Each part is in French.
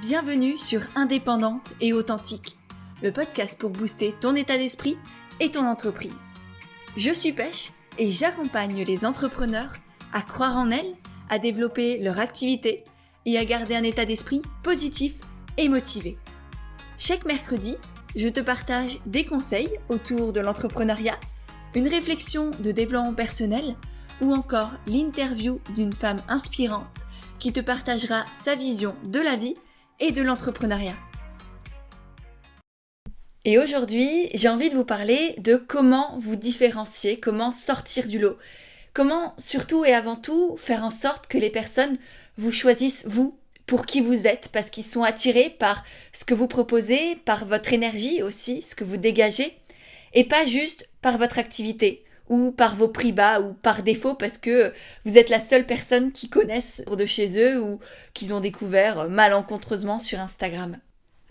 Bienvenue sur Indépendante et Authentique, le podcast pour booster ton état d'esprit et ton entreprise. Je suis Pêche et j'accompagne les entrepreneurs à croire en elles, à développer leur activité et à garder un état d'esprit positif et motivé. Chaque mercredi, je te partage des conseils autour de l'entrepreneuriat, une réflexion de développement personnel ou encore l'interview d'une femme inspirante qui te partagera sa vision de la vie et de l'entrepreneuriat. Et aujourd'hui, j'ai envie de vous parler de comment vous différencier, comment sortir du lot. Comment, surtout et avant tout, faire en sorte que les personnes vous choisissent, vous, pour qui vous êtes, parce qu'ils sont attirés par ce que vous proposez, par votre énergie aussi, ce que vous dégagez, et pas juste par votre activité, ou par vos prix bas, ou par défaut, parce que vous êtes la seule personne qu'ils connaissent de chez eux, ou qu'ils ont découvert malencontreusement sur Instagram.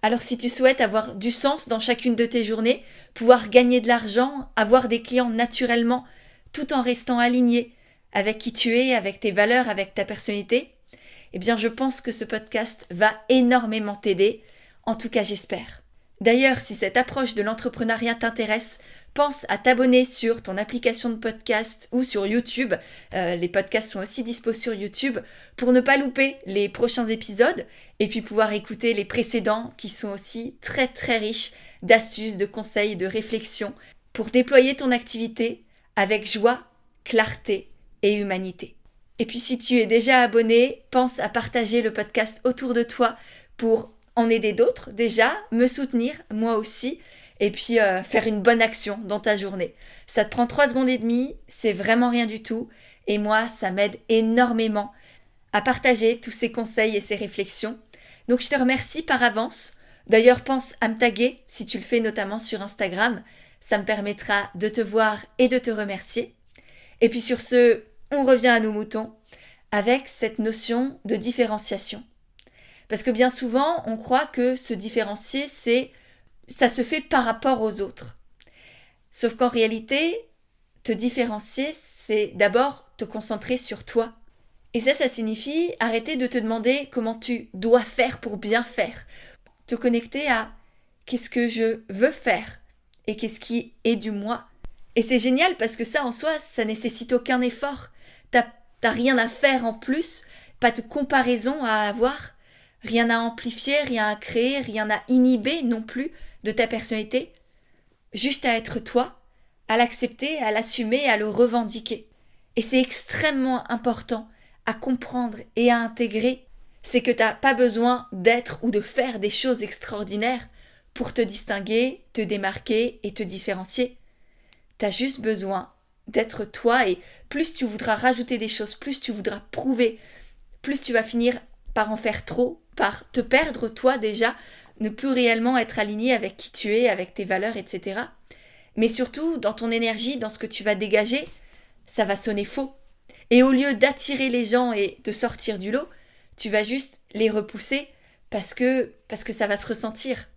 Alors si tu souhaites avoir du sens dans chacune de tes journées, pouvoir gagner de l'argent, avoir des clients naturellement, tout en restant aligné avec qui tu es, avec tes valeurs, avec ta personnalité, eh bien je pense que ce podcast va énormément t'aider, en tout cas j'espère. D'ailleurs, si cette approche de l'entrepreneuriat t'intéresse, pense à t'abonner sur ton application de podcast ou sur YouTube. Les podcasts sont aussi dispo sur YouTube pour ne pas louper les prochains épisodes et puis pouvoir écouter les précédents qui sont aussi très très riches d'astuces, de conseils, de réflexions pour déployer ton activité avec joie, clarté et humanité. Et puis si tu es déjà abonné, pense à partager le podcast autour de toi pour en aider d'autres déjà, me soutenir, moi aussi, et puis faire une bonne action dans ta journée. Ça te prend 3 secondes et demie, c'est vraiment rien du tout, et moi, ça m'aide énormément à partager tous ces conseils et ces réflexions. Donc je te remercie par avance. D'ailleurs, pense à me taguer, si tu le fais notamment sur Instagram, ça me permettra de te voir et de te remercier. Et puis sur ce, on revient à nos moutons, avec cette notion de différenciation. Parce que bien souvent, on croit que se différencier, ça se fait par rapport aux autres. Sauf qu'en réalité, te différencier, c'est d'abord te concentrer sur toi. Et ça signifie arrêter de te demander comment tu dois faire pour bien faire. Te connecter à qu'est-ce que je veux faire et qu'est-ce qui est du moi. Et c'est génial parce que ça en soi, ça nécessite aucun effort. T'as rien à faire en plus, pas de comparaison à avoir. Rien à amplifier, rien à créer, rien à inhiber non plus de ta personnalité. Juste à être toi, à l'accepter, à l'assumer, à le revendiquer. Et c'est extrêmement important à comprendre et à intégrer. C'est que tu n'as pas besoin d'être ou de faire des choses extraordinaires pour te distinguer, te démarquer et te différencier. Tu as juste besoin d'être toi et plus tu voudras rajouter des choses, plus tu voudras prouver, plus tu vas finir par en faire trop, par te perdre toi déjà, ne plus réellement être aligné avec qui tu es, avec tes valeurs, etc. Mais surtout, dans ton énergie, dans ce que tu vas dégager, ça va sonner faux. Et au lieu d'attirer les gens et de sortir du lot, tu vas juste les repousser parce que ça va se ressentir.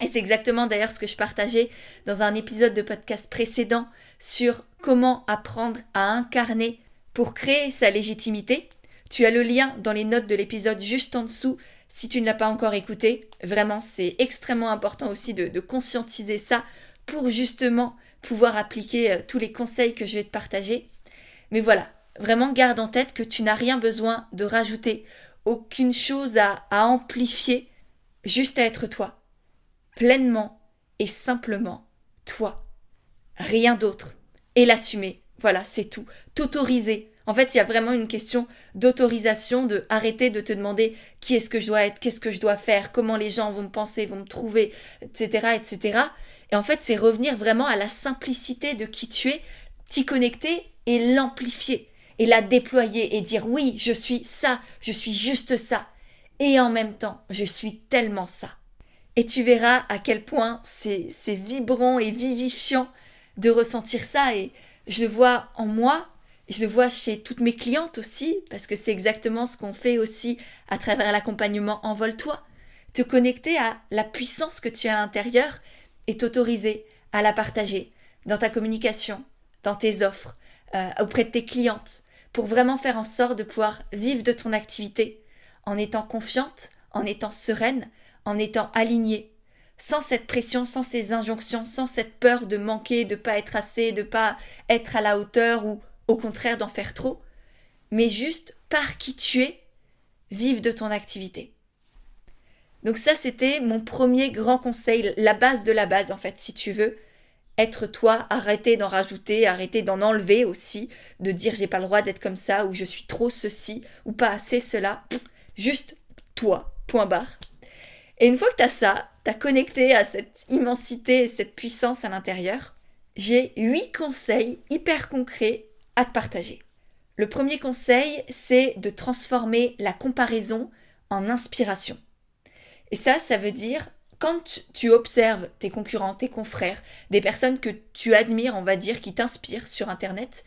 Et c'est exactement d'ailleurs ce que je partageais dans un épisode de podcast précédent sur comment apprendre à incarner pour créer sa légitimité. Tu as le lien dans les notes de l'épisode juste en dessous si tu ne l'as pas encore écouté. Vraiment, c'est extrêmement important aussi de conscientiser ça pour justement pouvoir appliquer tous les conseils que je vais te partager. Mais voilà, vraiment garde en tête que tu n'as rien besoin de rajouter, aucune chose à amplifier, juste à être toi. Pleinement et simplement toi. Rien d'autre. Et l'assumer. Voilà, c'est tout. T'autoriser. En fait, il y a vraiment une question d'autorisation, de arrêter de te demander qui est-ce que je dois être, qu'est-ce que je dois faire, comment les gens vont me penser, vont me trouver, etc., etc. Et en fait, c'est revenir vraiment à la simplicité de qui tu es, t'y connecter et l'amplifier, et la déployer et dire oui, je suis ça, je suis juste ça. Et en même temps, je suis tellement ça. Et tu verras à quel point c'est vibrant et vivifiant de ressentir ça. Et je le vois en moi, je le vois chez toutes mes clientes aussi, parce que c'est exactement ce qu'on fait aussi à travers l'accompagnement Envole-toi. Te connecter à la puissance que tu as à l'intérieur et t'autoriser à la partager dans ta communication, dans tes offres, auprès de tes clientes, pour vraiment faire en sorte de pouvoir vivre de ton activité en étant confiante, en étant sereine, en étant alignée, sans cette pression, sans ces injonctions, sans cette peur de manquer, de pas être assez, de pas être à la hauteur ou au contraire d'en faire trop, mais juste par qui tu es, vive de ton activité. Donc ça, c'était mon premier grand conseil, la base de la base en fait, si tu veux. Être toi, arrêter d'en rajouter, arrêter d'en enlever aussi, de dire j'ai pas le droit d'être comme ça, ou je suis trop ceci, ou pas assez cela. Juste toi, point barre. Et une fois que t'as ça, t'as connecté à cette immensité et cette puissance à l'intérieur, j'ai 8 conseils hyper concrets à te partager. Le premier conseil, c'est de transformer la comparaison en inspiration. Et ça veut dire, quand tu observes tes concurrents, tes confrères, des personnes que tu admires, on va dire, qui t'inspirent sur Internet,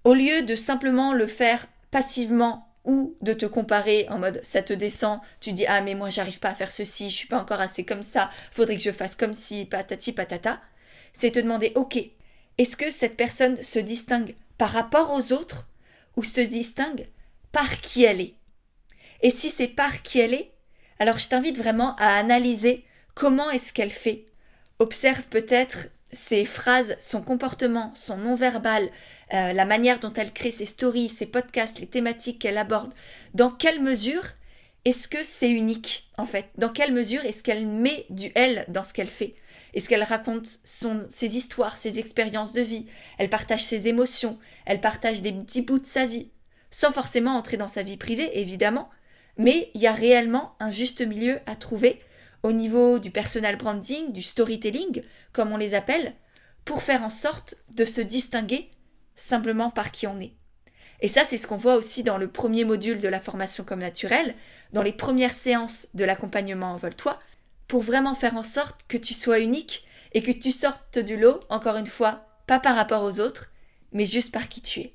au lieu de simplement le faire passivement ou de te comparer en mode ça te descend, tu dis ah mais moi j'arrive pas à faire ceci, je suis pas encore assez comme ça, faudrait que je fasse comme ci, patati patata, c'est te demander ok, est-ce que cette personne se distingue par rapport aux autres ou se distingue par qui elle est? Et si c'est par qui elle est, alors je t'invite vraiment à analyser comment est-ce qu'elle fait. Observe peut-être ses phrases, son comportement, son non-verbal, la manière dont elle crée ses stories, ses podcasts, les thématiques qu'elle aborde. Dans quelle mesure est-ce que c'est unique en fait? Dans quelle mesure est-ce qu'elle met du elle dans ce qu'elle fait? Est-ce qu'elle raconte ses histoires, ses expériences de vie? Elle partage ses émotions, elle partage des petits bouts de sa vie, sans forcément entrer dans sa vie privée évidemment, mais il y a réellement un juste milieu à trouver au niveau du personal branding, du storytelling, comme on les appelle, pour faire en sorte de se distinguer simplement par qui on est. Et ça, c'est ce qu'on voit aussi dans le premier module de la formation comme naturelle, dans les premières séances de l'accompagnement Envole-toi, pour vraiment faire en sorte que tu sois unique et que tu sortes du lot, encore une fois, pas par rapport aux autres, mais juste par qui tu es.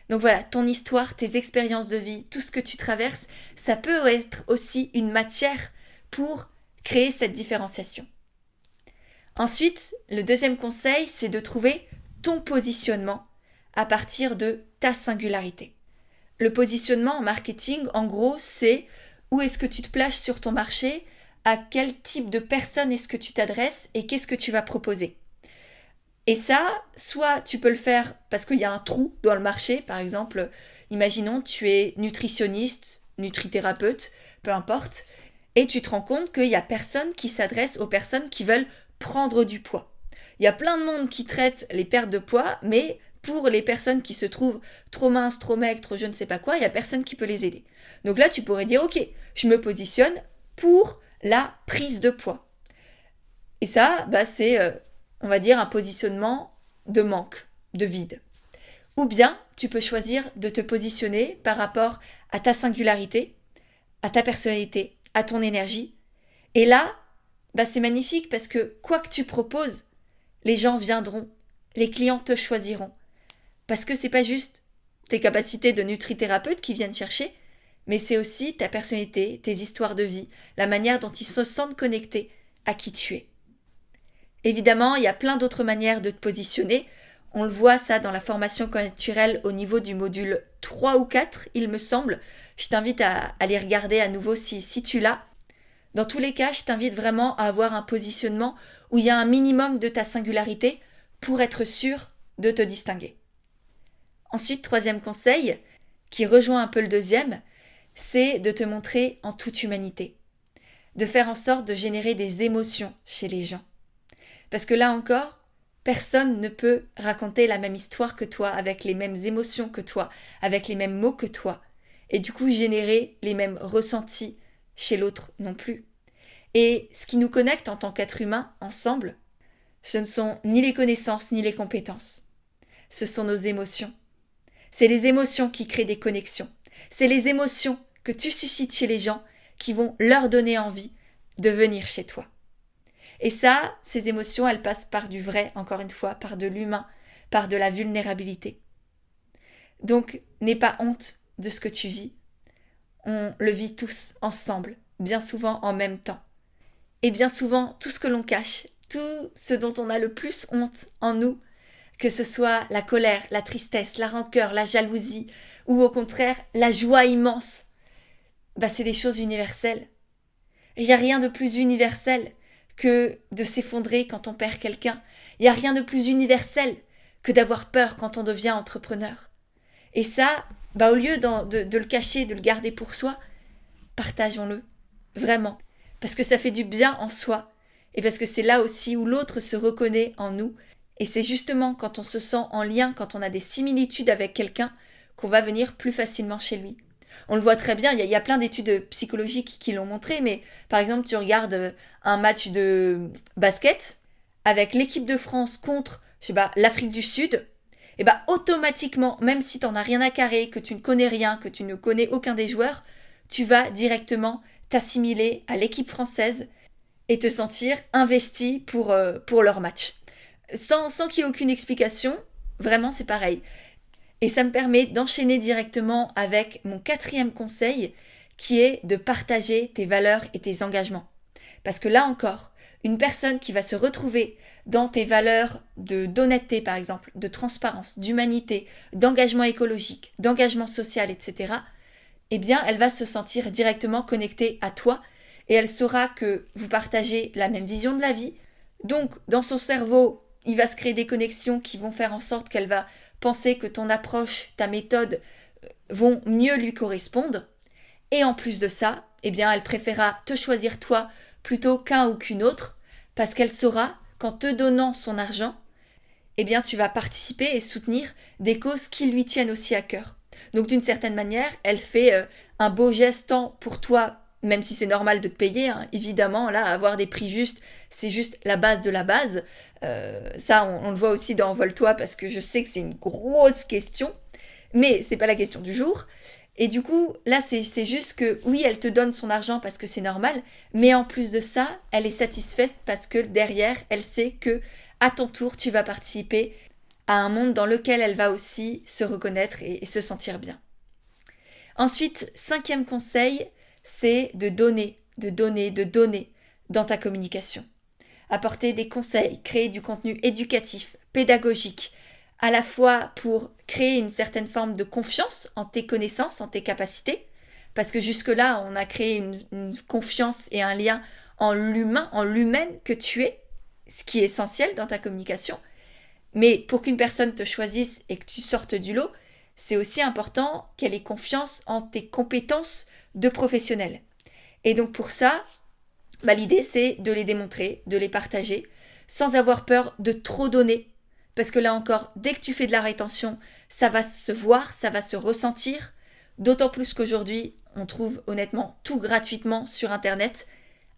Donc voilà, ton histoire, tes expériences de vie, tout ce que tu traverses, ça peut être aussi une matière pour créer cette différenciation. Ensuite, le deuxième conseil, c'est de trouver ton positionnement à partir de ta singularité. Le positionnement en marketing, en gros, c'est où est-ce que tu te places sur ton marché, à quel type de personne est-ce que tu t'adresses et qu'est-ce que tu vas proposer. Et ça, soit tu peux le faire parce qu'il y a un trou dans le marché, par exemple, imaginons tu es nutritionniste, nutrithérapeute, peu importe, et tu te rends compte qu'il n'y a personne qui s'adresse aux personnes qui veulent prendre du poids. Il y a plein de monde qui traite les pertes de poids, mais pour les personnes qui se trouvent trop minces, trop maigres, trop je ne sais pas quoi, il n'y a personne qui peut les aider. Donc là, tu pourrais dire, ok, je me positionne pour la prise de poids. Et ça, c'est, on va dire, un positionnement de manque, de vide. Ou bien, tu peux choisir de te positionner par rapport à ta singularité, à ta personnalité, à ton énergie. Et là, c'est magnifique parce que quoi que tu proposes, les gens viendront, les clients te choisiront. Parce que c'est pas juste tes capacités de nutrithérapeute qui viennent chercher, mais c'est aussi ta personnalité, tes histoires de vie, la manière dont ils se sentent connectés à qui tu es. Évidemment, il y a plein d'autres manières de te positionner. On le voit ça dans la formation naturelle au niveau du module 3 ou 4, il me semble. Je t'invite à les regarder à nouveau si tu l'as. Dans tous les cas, je t'invite vraiment à avoir un positionnement où il y a un minimum de ta singularité pour être sûr de te distinguer. Ensuite, troisième conseil, qui rejoint un peu le deuxième, c'est de te montrer en toute humanité. De faire en sorte de générer des émotions chez les gens. Parce que là encore, personne ne peut raconter la même histoire que toi, avec les mêmes émotions que toi, avec les mêmes mots que toi, et du coup générer les mêmes ressentis chez l'autre non plus. Et ce qui nous connecte en tant qu'être humain ensemble, ce ne sont ni les connaissances ni les compétences. Ce sont nos émotions. C'est les émotions qui créent des connexions. C'est les émotions que tu suscites chez les gens qui vont leur donner envie de venir chez toi. Et ça, ces émotions, elles passent par du vrai, encore une fois, par de l'humain, par de la vulnérabilité. Donc, n'aie pas honte de ce que tu vis. On le vit tous ensemble, bien souvent en même temps. Et bien souvent, tout ce que l'on cache, tout ce dont on a le plus honte en nous, que ce soit la colère, la tristesse, la rancœur, la jalousie, ou au contraire, la joie immense, c'est des choses universelles. Il n'y a rien de plus universel que de s'effondrer quand on perd quelqu'un. Il n'y a rien de plus universel que d'avoir peur quand on devient entrepreneur. Et ça, au lieu de le cacher, de le garder pour soi, partageons-le, vraiment. Parce que ça fait du bien en soi, et parce que c'est là aussi où l'autre se reconnaît en nous. Et c'est justement quand on se sent en lien, quand on a des similitudes avec quelqu'un, qu'on va venir plus facilement chez lui. On le voit très bien, il y a plein d'études psychologiques qui l'ont montré, mais par exemple, tu regardes un match de basket avec l'équipe de France contre, l'Afrique du Sud, et automatiquement, même si tu n'en as rien à carrer, que tu ne connais rien, que tu ne connais aucun des joueurs, tu vas directement t'assimiler à l'équipe française et te sentir investi pour leur match. Sans qu'il y ait aucune explication, vraiment c'est pareil. Et ça me permet d'enchaîner directement avec mon 4e conseil, qui est de partager tes valeurs et tes engagements. Parce que là encore, une personne qui va se retrouver dans tes valeurs d'honnêteté par exemple, de transparence, d'humanité, d'engagement écologique, d'engagement social, etc., eh bien elle va se sentir directement connectée à toi et elle saura que vous partagez la même vision de la vie. Donc dans son cerveau, il va se créer des connexions qui vont faire en sorte qu'elle va penser que ton approche, ta méthode vont mieux lui correspondre. Et en plus de ça, eh bien elle préférera te choisir toi plutôt qu'un ou qu'une autre, parce qu'elle saura qu'en te donnant son argent, eh bien tu vas participer et soutenir des causes qui lui tiennent aussi à cœur. Donc d'une certaine manière, elle fait un beau geste tant pour toi, même si c'est normal de te payer, hein, évidemment, là, avoir des prix justes, c'est juste la base de la base. Ça, on le voit aussi dans Vole-toi, parce que je sais que c'est une grosse question, mais c'est pas la question du jour. Et du coup, là, c'est juste que, oui, elle te donne son argent parce que c'est normal, mais en plus de ça, elle est satisfaite parce que derrière, elle sait que, à ton tour, tu vas participer à un monde dans lequel elle va aussi se reconnaître et se sentir bien. Ensuite, 5e conseil, c'est de donner dans ta communication. Apporter des conseils, créer du contenu éducatif, pédagogique, à la fois pour créer une certaine forme de confiance en tes connaissances, en tes capacités, parce que jusque-là, on a créé une confiance et un lien en l'humain, en l'humaine que tu es, ce qui est essentiel dans ta communication. Mais pour qu'une personne te choisisse et que tu sortes du lot, c'est aussi important qu'elle ait confiance en tes compétences de professionnel. Et donc pour ça, l'idée c'est de les démontrer, de les partager, sans avoir peur de trop donner. Parce que là encore, dès que tu fais de la rétention, ça va se voir, ça va se ressentir. D'autant plus qu'aujourd'hui, on trouve honnêtement tout gratuitement sur Internet,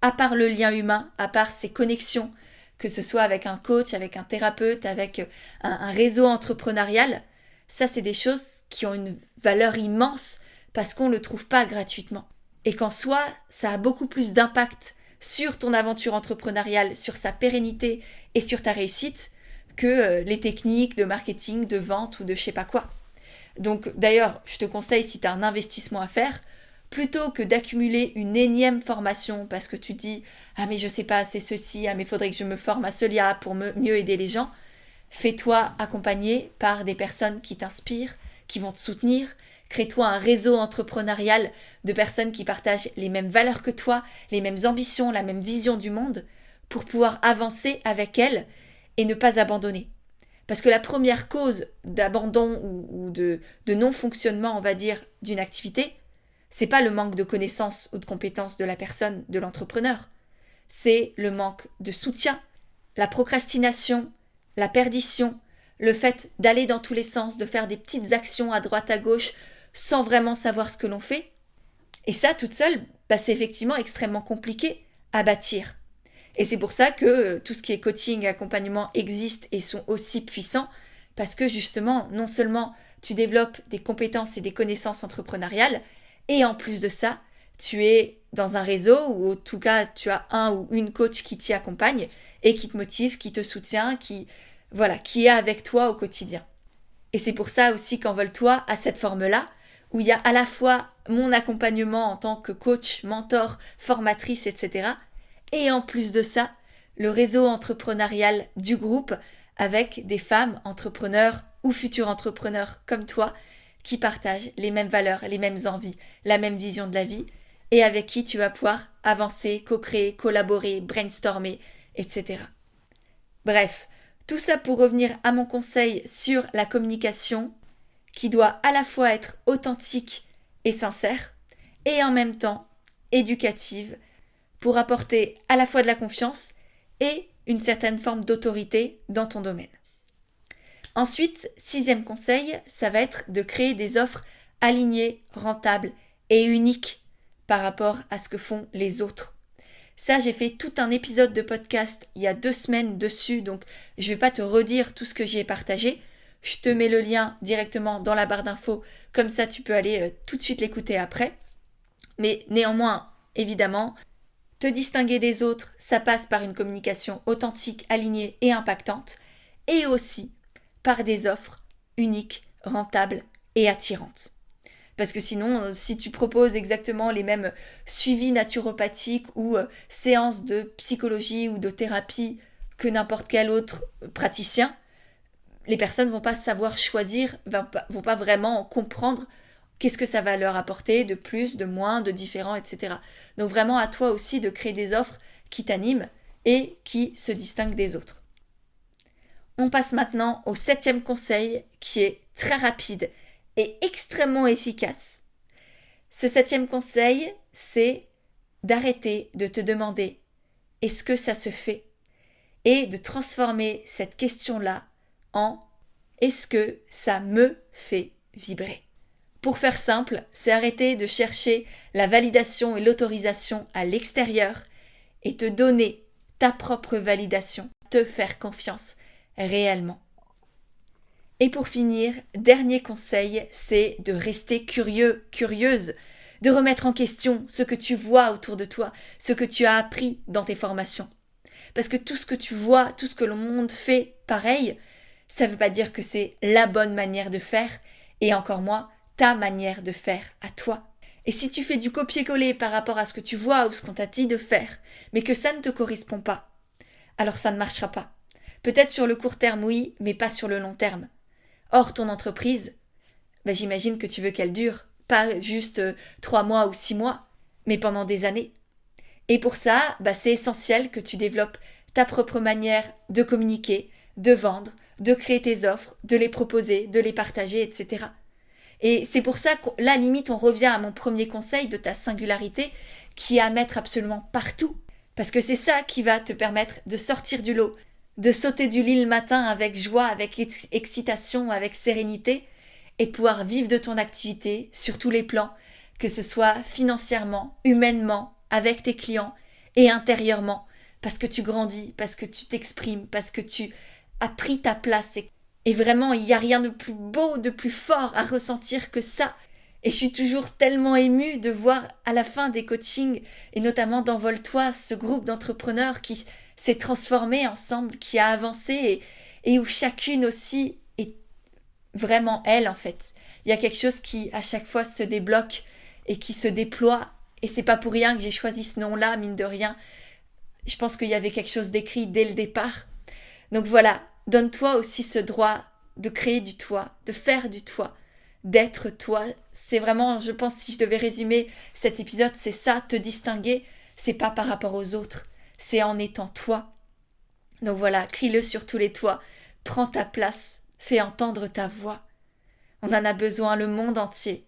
à part le lien humain, à part ces connexions, que ce soit avec un coach, avec un thérapeute, avec un réseau entrepreneurial. Ça, c'est des choses qui ont une valeur immense parce qu'on ne le trouve pas gratuitement. Et qu'en soi, ça a beaucoup plus d'impact sur ton aventure entrepreneuriale, sur sa pérennité et sur ta réussite que les techniques de marketing, de vente ou de je sais pas quoi. Donc d'ailleurs, je te conseille, si tu as un investissement à faire, plutôt que d'accumuler une énième formation parce que tu dis « Ah mais je sais pas, c'est ceci, ah mais faudrait que je me forme à cela pour mieux aider les gens », fais-toi accompagner par des personnes qui t'inspirent, qui vont te soutenir. Crée-toi un réseau entrepreneurial de personnes qui partagent les mêmes valeurs que toi, les mêmes ambitions, la même vision du monde, pour pouvoir avancer avec elles et ne pas abandonner. Parce que la première cause d'abandon ou de non-fonctionnement, on va dire, d'une activité, c'est pas le manque de connaissances ou de compétences de la personne, de l'entrepreneur. C'est le manque de soutien, la procrastination, la perdition, le fait d'aller dans tous les sens, de faire des petites actions à droite à gauche sans vraiment savoir ce que l'on fait. Et ça, toute seule, c'est effectivement extrêmement compliqué à bâtir. Et c'est pour ça que tout ce qui est coaching, accompagnement existe et sont aussi puissants, parce que justement, non seulement tu développes des compétences et des connaissances entrepreneuriales, et en plus de ça, tu es dans un réseau, ou en tout cas, tu as un ou une coach qui t'y accompagne, et qui te motive, qui te soutient, qui est avec toi au quotidien. Et c'est pour ça aussi qu'Envole-toi a cette forme-là, où il y a à la fois mon accompagnement en tant que coach, mentor, formatrice, etc., et en plus de ça, le réseau entrepreneurial du groupe avec des femmes entrepreneurs ou futurs entrepreneurs comme toi qui partagent les mêmes valeurs, les mêmes envies, la même vision de la vie et avec qui tu vas pouvoir avancer, co-créer, collaborer, brainstormer, etc. Bref, tout ça pour revenir à mon conseil sur la communication qui doit à la fois être authentique et sincère et en même temps éducative pour apporter à la fois de la confiance et une certaine forme d'autorité dans ton domaine. Ensuite, 6e conseil, ça va être de créer des offres alignées, rentables et uniques par rapport à ce que font les autres. Ça, j'ai fait tout un épisode de podcast il y a 2 semaines dessus, donc je ne vais pas te redire tout ce que j'y ai partagé. Je te mets le lien directement dans la barre d'infos, comme ça tu peux aller tout de suite l'écouter après. Mais néanmoins, évidemment, te distinguer des autres, ça passe par une communication authentique, alignée et impactante, et aussi par des offres uniques, rentables et attirantes. Parce que sinon, si tu proposes exactement les mêmes suivis naturopathiques ou séances de psychologie ou de thérapie que n'importe quel autre praticien, les personnes ne vont pas savoir choisir, vont pas vraiment comprendre qu'est-ce que ça va leur apporter de plus, de moins, de différent, etc. Donc vraiment à toi aussi de créer des offres qui t'animent et qui se distinguent des autres. On passe maintenant au 7e conseil qui est très rapide et extrêmement efficace. Ce 7e conseil, c'est d'arrêter de te demander « est-ce que ça se fait ?» et de transformer cette question-là en « est-ce que ça me fait vibrer ?» Pour faire simple, c'est arrêter de chercher la validation et l'autorisation à l'extérieur et te donner ta propre validation, te faire confiance réellement. Et pour finir, dernier conseil, c'est de rester curieux, curieuse, de remettre en question ce que tu vois autour de toi, ce que tu as appris dans tes formations. Parce que tout ce que tu vois, tout ce que le monde fait pareil, ça ne veut pas dire que c'est la bonne manière de faire, et encore moins ta manière de faire à toi. Et si tu fais du copier-coller par rapport à ce que tu vois ou ce qu'on t'a dit de faire, mais que ça ne te correspond pas, alors ça ne marchera pas. Peut-être sur le court terme, oui, mais pas sur le long terme. Or, ton entreprise, j'imagine que tu veux qu'elle dure, pas juste 3 mois ou 6 mois, mais pendant des années. Et pour ça, c'est essentiel que tu développes ta propre manière de communiquer, de vendre, de créer tes offres, de les proposer, de les partager, etc. Et c'est pour ça que là, limite, on revient à mon premier conseil de ta singularité qui est à mettre absolument partout. Parce que c'est ça qui va te permettre de sortir du lot, de sauter du lit le matin avec joie, avec excitation, avec sérénité et de pouvoir vivre de ton activité sur tous les plans, que ce soit financièrement, humainement, avec tes clients et intérieurement, parce que tu grandis, parce que tu t'exprimes, parce que tu as pris ta place. Et vraiment, il n'y a rien de plus beau, de plus fort à ressentir que ça. Et je suis toujours tellement émue de voir à la fin des coachings, et notamment d'Envole-toi, ce groupe d'entrepreneurs qui s'est transformé ensemble, qui a avancé et où chacune aussi est vraiment elle en fait. Il y a quelque chose qui à chaque fois se débloque et qui se déploie. Et c'est pas pour rien que j'ai choisi ce nom-là, mine de rien. Je pense qu'il y avait quelque chose d'écrit dès le départ. Donc voilà, donne-toi aussi ce droit de créer du toi, de faire du toi, d'être toi. C'est vraiment, je pense, si je devais résumer cet épisode, c'est ça, te distinguer. C'est pas par rapport aux autres, c'est en étant toi. Donc voilà, crie-le sur tous les toits, prends ta place, fais entendre ta voix. On en a besoin, le monde entier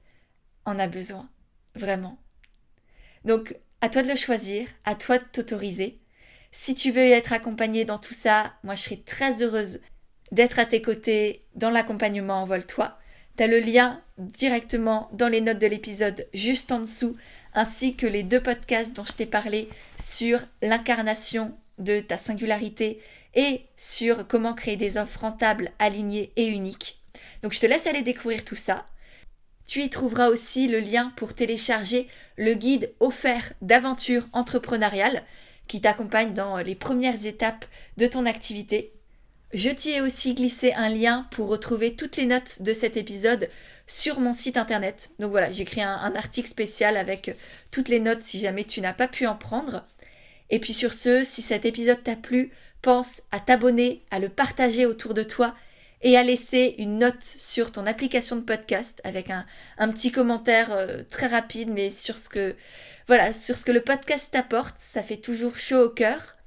en a besoin, vraiment. Donc, à toi de le choisir, à toi de t'autoriser. Si tu veux être accompagné dans tout ça, moi je serai très heureuse d'être à tes côtés dans l'accompagnement Envole-toi. Tu as le lien directement dans les notes de l'épisode juste en dessous, ainsi que les 2 podcasts dont je t'ai parlé sur l'incarnation de ta singularité et sur comment créer des offres rentables, alignées et uniques. Donc je te laisse aller découvrir tout ça. Tu y trouveras aussi le lien pour télécharger le guide offert d'aventure entrepreneuriale qui t'accompagne dans les premières étapes de ton activité. Je t'y ai aussi glissé un lien pour retrouver toutes les notes de cet épisode sur mon site internet. Donc voilà, j'ai créé un article spécial avec toutes les notes si jamais tu n'as pas pu en prendre. Et puis sur ce, si cet épisode t'a plu, pense à t'abonner, à le partager autour de toi et à laisser une note sur ton application de podcast avec un petit commentaire très rapide, mais sur ce que le podcast t'apporte. Ça fait toujours chaud au cœur.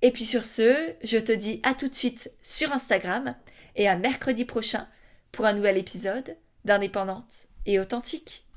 Et puis sur ce, je te dis à tout de suite sur Instagram et à mercredi prochain pour un nouvel épisode d'Indépendante et Authentique.